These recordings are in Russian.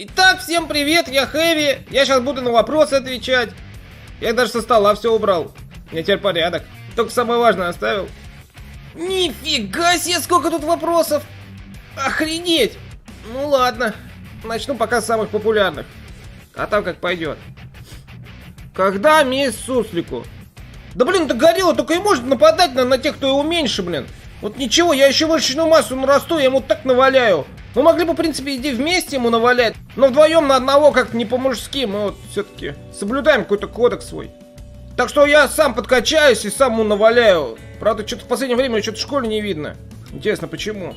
Итак, всем привет, я Хэви. Я сейчас буду на вопросы отвечать. Я даже со стола все убрал. У меня теперь порядок. Только самое важное оставил. Нифига себе, сколько тут вопросов. Охренеть. Ну ладно. Начну пока с самых популярных. А там как пойдет. Когда месть суслику? Да блин, это горилла только и может нападать на тех, кто его меньше, блин. Вот ничего, я еще мышечную массу нарасту, я ему так наваляю. Мы могли бы, в принципе, иди вместе ему навалять, но вдвоем на одного как-то не по-мужски. Мы вот все-таки соблюдаем какой-то кодекс свой. Так что я сам подкачаюсь и сам ему наваляю. Правда, что-то в последнее время что-то в школе не видно. Интересно, почему?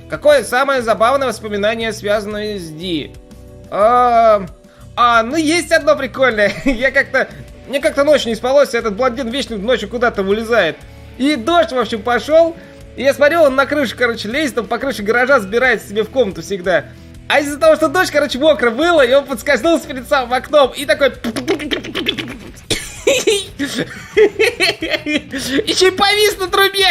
Какое самое забавное воспоминание, связанное с Ди? Ну есть одно прикольное. Мне как-то ночью не спалось, этот блондин вечно ночью куда-то вылезает. И дождь, в общем, пошел. И я смотрел, он на крышу, лезет, там по крыше гаража забирается себе в комнату всегда. А из-за того, что дождь, мокро было, и он подскользнулся перед самым окном. И такой... Еще и повис на трубе.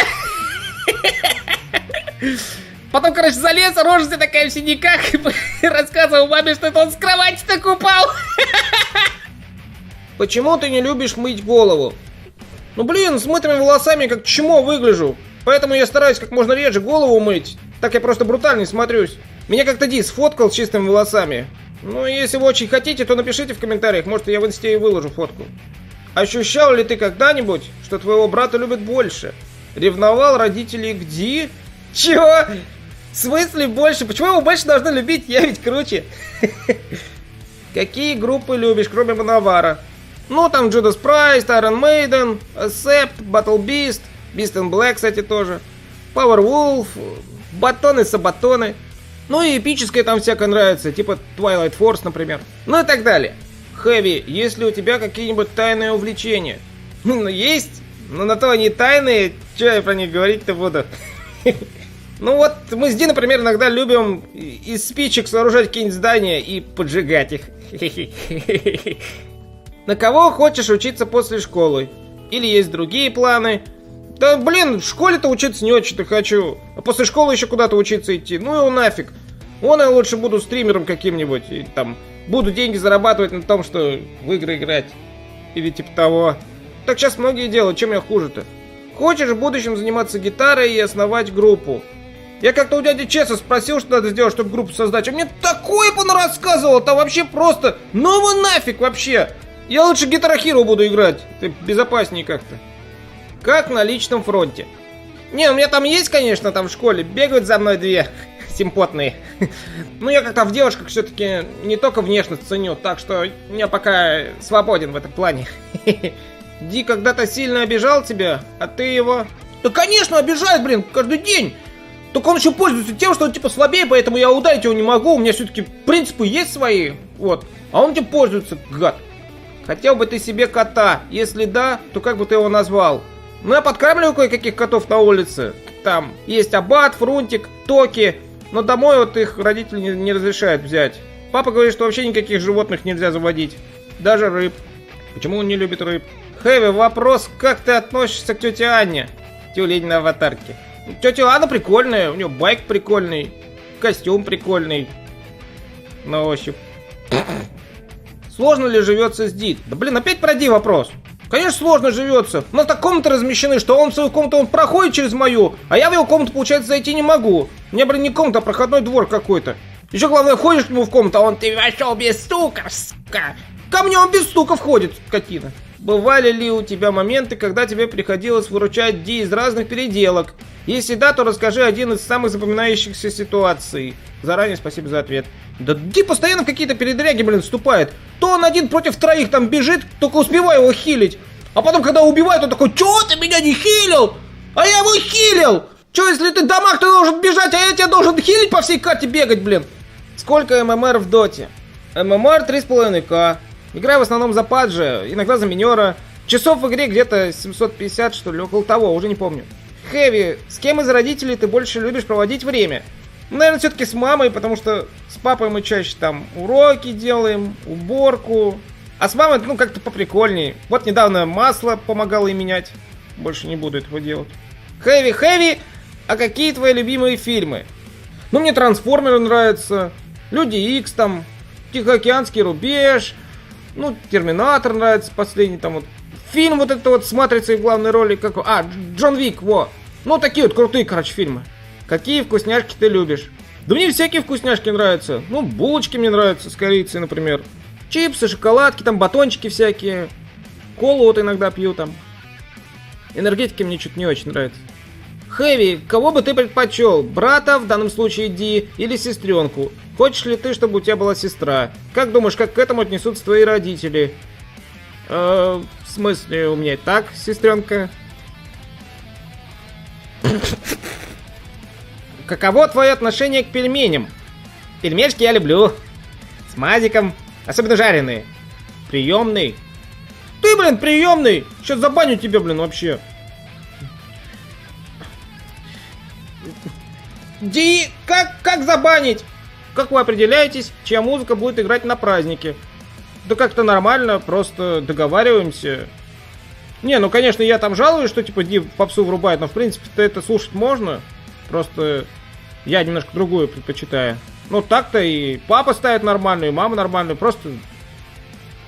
Потом, залез, рожа вся такая в синяках. И рассказывал маме, что это он с кровати так упал. Почему ты не любишь мыть голову? Ну блин, с мытыми волосами как чмо выгляжу. Поэтому я стараюсь как можно реже голову мыть. Так я просто брутальней смотрюсь. Меня как-то Ди сфоткал с чистыми волосами. Ну, если вы очень хотите, то напишите в комментариях. Может, я в инсте и выложу фотку. Ощущал ли ты когда-нибудь, что твоего брата любят больше? Ревновал родителей к Ди? Чего? В смысле больше? Почему его больше должны любить? Я ведь круче. Какие группы любишь, кроме Мановара? Ну, там Judas Priest, Iron Maiden, Accept, Battle Beast, Beast in Black, кстати, тоже. Powerwolf, Батоны-сабатоны. Ну и эпическое там всякое нравится, типа Twilight Force, например. Ну и так далее. Хэви, есть ли у тебя какие-нибудь тайные увлечения? Ну, есть, но на то они тайные, что я про них говорить-то буду. Ну вот, мы с Ди, например, иногда любим из спичек сооружать какие-нибудь здания и поджигать их. На кого хочешь учиться после школы? Или есть другие планы? Да блин, в школе-то учиться не очень-то хочу. А после школы еще куда-то учиться идти. Ну его нафиг. Вон я лучше буду стримером каким-нибудь. И там буду деньги зарабатывать на том, что в игры играть. Или типа того. Так сейчас многие делают, чем я хуже-то? Хочешь в будущем заниматься гитарой и основать группу? Я как-то у дяди Чеса спросил, что надо сделать, чтобы группу создать. А мне такое бы он рассказывал. Там вообще просто... Ну его нафиг вообще. Я лучше Guitar Hero буду играть. Это безопаснее как-то. Как на личном фронте? Не, у меня там есть, конечно, там в школе. Бегают за мной две симпотные. Ну, я как-то в девушках все-таки не только внешность ценю. Так что я пока свободен в этом плане. Ди когда-то сильно обижал тебя, а ты его... Да, конечно, обижает, блин, каждый день. Только он еще пользуется тем, что он типа слабее, поэтому я ударить его не могу. У меня все-таки принципы есть свои. Вот. А он этим пользуется, гад. Хотел бы ты себе кота? Если да, то как бы ты его назвал? Ну, я подкармливаю кое-каких котов на улице. Там есть Аббат, Фрунтик, Токи. Но домой вот их родители не разрешают взять. Папа говорит, что вообще никаких животных нельзя заводить. Даже рыб. Почему он не любит рыб? Хэви, вопрос, как ты относишься к тете Анне? Тюлень на аватарке. Тетя Анна прикольная, у нее байк прикольный, костюм прикольный. На ощупь. Сложно ли живется с Ди? Да блин, опять про Ди вопрос. Конечно, сложно живется. У нас так комнаты размещены, что он в свою комнату он проходит через мою, а я в его комнату, получается, зайти не могу. У меня, блин, не комната, а проходной двор какой-то. Еще главное, ходишь к нему в комнату, а он: ты вошел без стука, сука. Ко мне он без стука входит, скотина. Бывали ли у тебя моменты, когда тебе приходилось выручать Ди из разных переделок? Если да, то расскажи один из самых запоминающихся ситуаций. Заранее спасибо за ответ. Да Ди постоянно в какие-то передряги, блин, вступает. То он один против троих там бежит, только успеваю его хилить. А потом, когда убивает, он такой: чё ты меня не хилил? А я его хилил! Чё, если ты в дамаг, ты должен бежать, а я тебя должен хилить по всей карте бегать, блин? Сколько ММР в доте? ММР 3,5К. Играю в основном за паджа, иногда за минера. Часов в игре где-то 750, что ли, около того, уже не помню. Хэви, с кем из родителей ты больше любишь проводить время? Наверное, все-таки с мамой, потому что с папой мы чаще там уроки делаем, уборку. А с мамой, ну, как-то поприкольней. Вот недавно масло помогало ей менять. Больше не буду этого делать. Хэви, а какие твои любимые фильмы? Ну, мне Трансформеры нравятся. Люди Икс там, Тихоокеанский рубеж, ну, Терминатор нравится последний, там вот. Фильм вот это вот с Матрицей в главной роли, как... Джон Вик, во. Ну, такие вот крутые, короче, фильмы. Какие вкусняшки ты любишь? Да мне всякие вкусняшки нравятся. Ну, булочки мне нравятся с корицей, например. Чипсы, шоколадки, там батончики всякие. Колу вот иногда пью там. Энергетики мне что-то не очень нравятся. Хэви, кого бы ты предпочел? Брата, в данном случае Ди, или сестренку? Хочешь ли ты, чтобы у тебя была сестра? Как думаешь, как к этому отнесутся твои родители? В смысле, у меня и так сестренка? Каково твое отношение к пельменям? Пельмешки я люблю. С мазиком. Особенно жареные. Приемный. Ты, блин, приемный! Сейчас забаню тебя, блин, вообще. Ди, как забанить? Как вы определяетесь, чья музыка будет играть на празднике? Да как-то нормально, просто договариваемся. Не, ну конечно, я там жалуюсь, что типа Ди попсу врубает, но в принципе-то это слушать можно. Просто я немножко другую предпочитаю. Ну так-то и папа ставит нормальную, и мама нормальную, просто...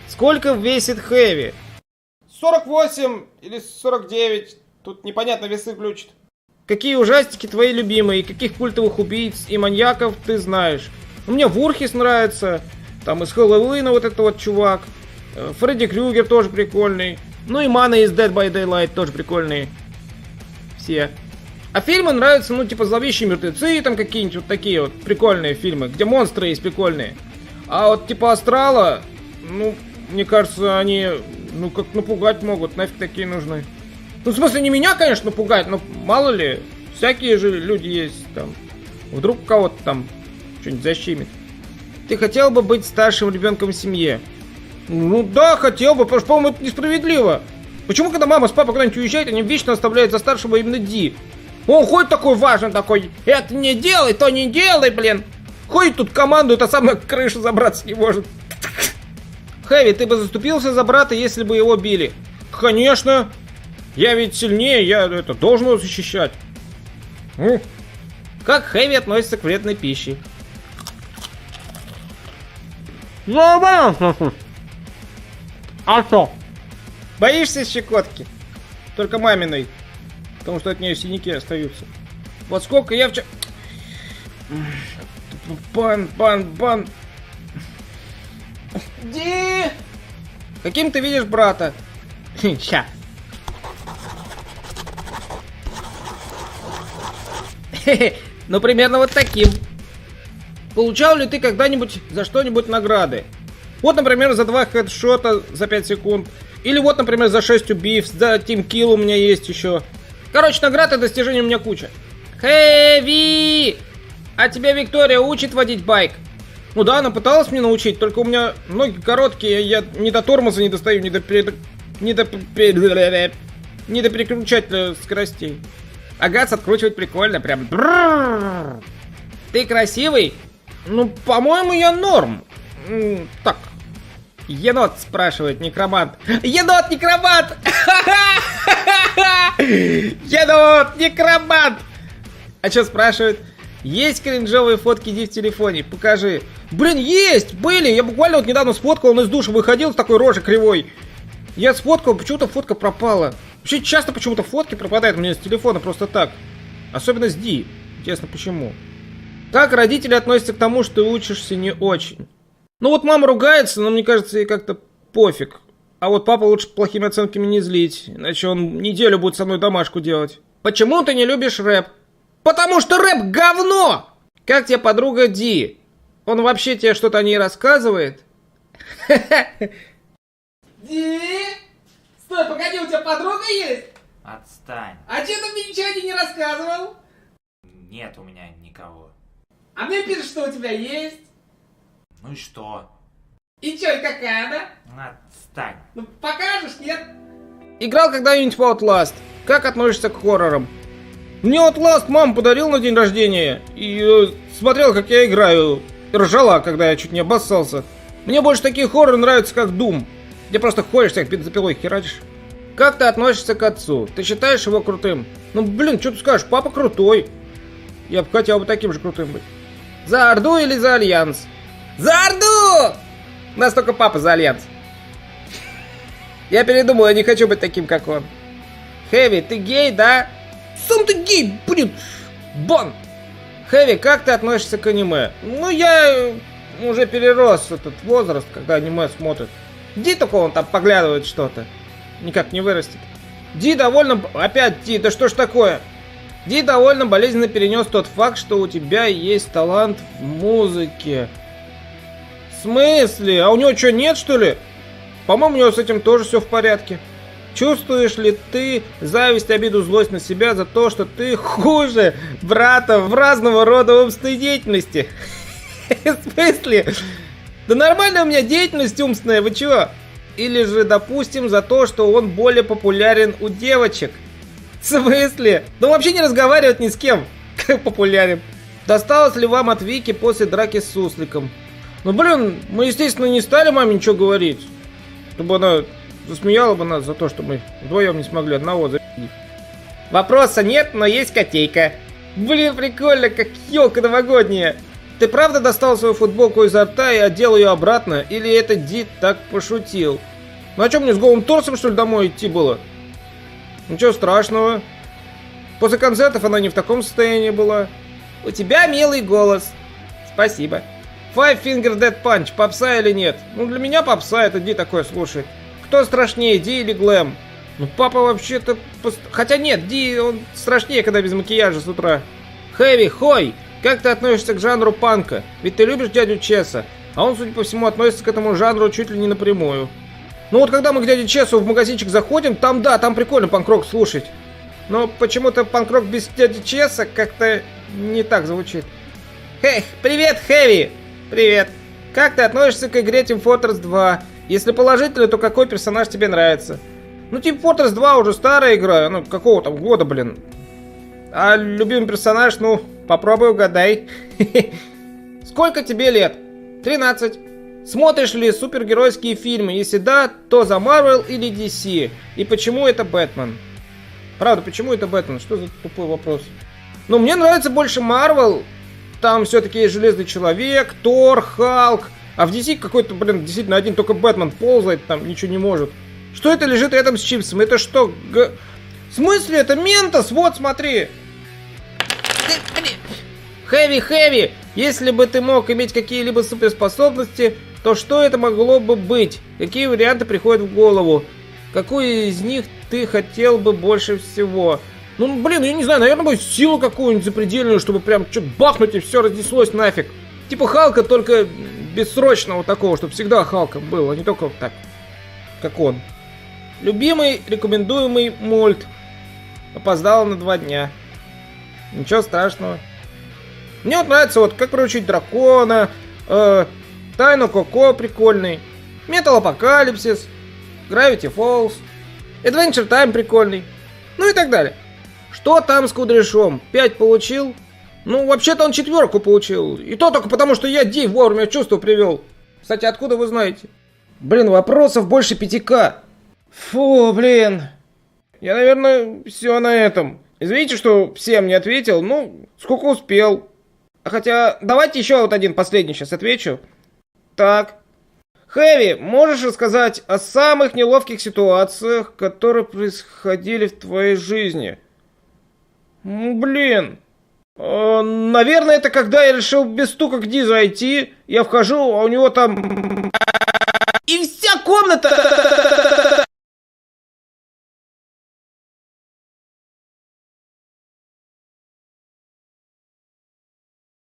Сколько весит Хэви? 48 или 49, тут непонятно, весы включат. Какие ужастики твои любимые, каких культовых убийц и маньяков ты знаешь? Мне Вурхис нравится, там из Хэллоуина вот этот вот чувак. Фредди Крюгер тоже прикольный. Ну и Мана из Dead by Daylight тоже прикольные. Все. А фильмы нравятся, ну типа Зловещие мертвецы, там какие-нибудь вот такие вот прикольные фильмы, где монстры есть прикольные. А вот типа Астрала, ну, мне кажется, они, ну как напугать могут, нафиг такие нужны. Ну, в смысле, не меня, конечно, напугать, но мало ли, всякие же люди есть, там, вдруг кого-то там что-нибудь защемит. Ты хотел бы быть старшим ребенком в семье? Ну да, хотел бы, потому что, по-моему, это несправедливо. Почему, когда мама с папой куда-нибудь уезжают, они вечно оставляют за старшего именно Ди? Он ходит такой важный, такой, это не делай, то не делай, блин. Ходит тут командует, а сам на крышу забраться не может. Хэви, ты бы заступился за брата, если бы его били? Конечно. Я ведь сильнее, я это должен его защищать. Как Хэви относится к вредной пище? А что? Боишься щекотки? Только маминой. Потому что от нее синяки остаются. Вот сколько я вчера... Бан. Ди! Каким ты видишь брата? Ща. Ну, примерно вот таким. Получал ли ты когда-нибудь за что-нибудь награды? Вот, например, за 2 хедшота за 5 секунд. Или вот, например, за 6 убийств, за тимкилл у меня есть еще. Короче, наград и достижений у меня куча. Хэви! А тебя Виктория учит водить байк? Ну да, она пыталась мне научить, только у меня ноги короткие, я ни до тормоза не достаю, ни до переключателя скоростей. А газ откручивать прикольно, прям. Ты красивый? Ну, по-моему, я норм. Так. Енот спрашивает, некромант. Енот, некромант! Енот, некромант! А что спрашивает? Есть кринжовые фотки Ди в телефоне? Покажи. Блин, есть! Были! Я буквально вот недавно сфоткал, он из душа выходил с такой рожей кривой. Я сфоткал, почему-то фотка пропала. Вообще часто почему-то фотки пропадают у меня с телефона просто так. Особенно с Ди. Интересно, почему? Как родители относятся к тому, что ты учишься не очень? Ну вот мама ругается, но мне кажется, ей как-то пофиг. А вот папа лучше плохими оценками не злить, иначе он неделю будет со мной домашку делать. Почему ты не любишь рэп? Потому что рэп говно! Как тебе подруга Ди? Он вообще тебе что-то о ней рассказывает? Ди? Стой, погоди, у тебя подруга есть? Отстань. А че ты мне ничего не рассказывал? Нет у меня никого. А мне пишешь, что у тебя есть? Ну и что? И чё, и какая она? Отстань. Ну покажешь, нет? Играл когда-нибудь в Outlast? Как относишься к хоррорам? Мне Outlast мама подарил на день рождения. И смотрел, как я играю. Ржала, когда я чуть не обоссался. Мне больше такие хорроры нравятся, как Doom. Где просто ходишь, как бензопилой херачишь. Как ты относишься к отцу? Ты считаешь его крутым? Ну блин, что ты скажешь, папа крутой. Я бы хотел бы таким же крутым быть. За Орду или за Альянс? За Орду! У нас только папа за Альянс. Я передумал, я не хочу быть таким, как он. Хэви, ты гей, да? Сам ты гей, блин! Бан! Хэви, как ты относишься к аниме? Ну, я уже перерос этот возраст, когда аниме смотрят. Ди только он там поглядывает что-то. Никак не вырастет. Ди довольно... Опять Ди, да что ж такое? Ди довольно болезненно перенес тот факт, что у тебя есть талант в музыке. В смысле? А у него что, нет, что ли? По-моему, у него с этим тоже все в порядке. Чувствуешь ли ты зависть, обиду, злость на себя за то, что ты хуже брата в разного рода умственной деятельности? В смысле? Да нормальная у меня деятельность умственная, вы чего? Или же, допустим, за то, что он более популярен у девочек? В смысле? Да он вообще не разговаривает ни с кем. Как популярен. Досталось ли вам от Вики после драки с сусликом? Ну блин, мы естественно не стали маме ничего говорить. Чтобы она засмеяла бы нас за то, что мы вдвоем не смогли одного забить. Вопроса нет, но есть котейка. Блин, прикольно, как елка новогодняя. Ты правда достал свою футболку изо рта и одел ее обратно? Или это Дид так пошутил? Ну а что, мне с голым торсом что ли домой идти было? Ничего страшного. После концертов она не в таком состоянии была. У тебя милый голос. Спасибо. Five Finger Death Punch, попса или нет? Ну для меня попса, это Ди такое слушает. Кто страшнее, Ди или Глэм? Ну папа вообще-то... Хотя нет, Ди он страшнее, когда без макияжа с утра. Хэви, хой! Как ты относишься к жанру панка? Ведь ты любишь дядю Чеса, а он, судя по всему, относится к этому жанру чуть ли не напрямую. Ну вот когда мы к дяде Чесу в магазинчик заходим, там да, там прикольно панк-рок слушать. Но почему-то панк-рок без дяди Чеса как-то не так звучит. Эй, привет, Хэви! Привет. Как ты относишься к игре Team Fortress 2? Если положительно, то какой персонаж тебе нравится? Ну, Team Fortress 2 уже старая игра, ну, какого там года, блин. А любимый персонаж, ну, попробуй угадай. Сколько тебе лет? 13. Смотришь ли супергеройские фильмы? Если да, то за Marvel или DC? И почему это Бэтмен? Правда, почему это Бэтмен? Что за тупой вопрос? Ну, мне нравится больше Marvel. Там все-таки есть Железный Человек, Тор, Халк. А в DC какой-то, блин, действительно один только Бэтмен ползает, там ничего не может. Что это лежит рядом с чипсом? Это что? В смысле? Это Ментос? Вот, смотри. Хэви, если бы ты мог иметь какие-либо суперспособности, то что это могло бы быть? Какие варианты приходят в голову? Какую из них ты хотел бы больше всего? Ну, блин, я не знаю, наверное, бы силу какую-нибудь запредельную, чтобы прям что-то бахнуть и все разнеслось нафиг. Типа Халка, только бессрочного такого, чтобы всегда Халком был, а не только вот так, как он. Любимый рекомендуемый мульт. Опоздала на 2 дня. Ничего страшного. Мне вот нравится, вот как приручить дракона, Тайну Коко прикольный, Metal Apocalypse, Gravity Falls, Adventure Time прикольный, ну и так далее. Что там с Кудряшом? 5 получил? Ну, вообще-то он 4 получил. И то только потому, что я Ди вовремя чувство привел. Кстати, откуда вы знаете? Блин, вопросов больше 5К. Фу, блин. Я, наверное, все на этом. Извините, что всем не ответил. Ну, сколько успел. Хотя, давайте еще вот один последний сейчас отвечу. Так. Хэви, можешь рассказать о самых неловких ситуациях, которые происходили в твоей жизни? Блин. Наверное, это когда я решил без стука к Ди зайти. Я вхожу, а у него там... И вся комната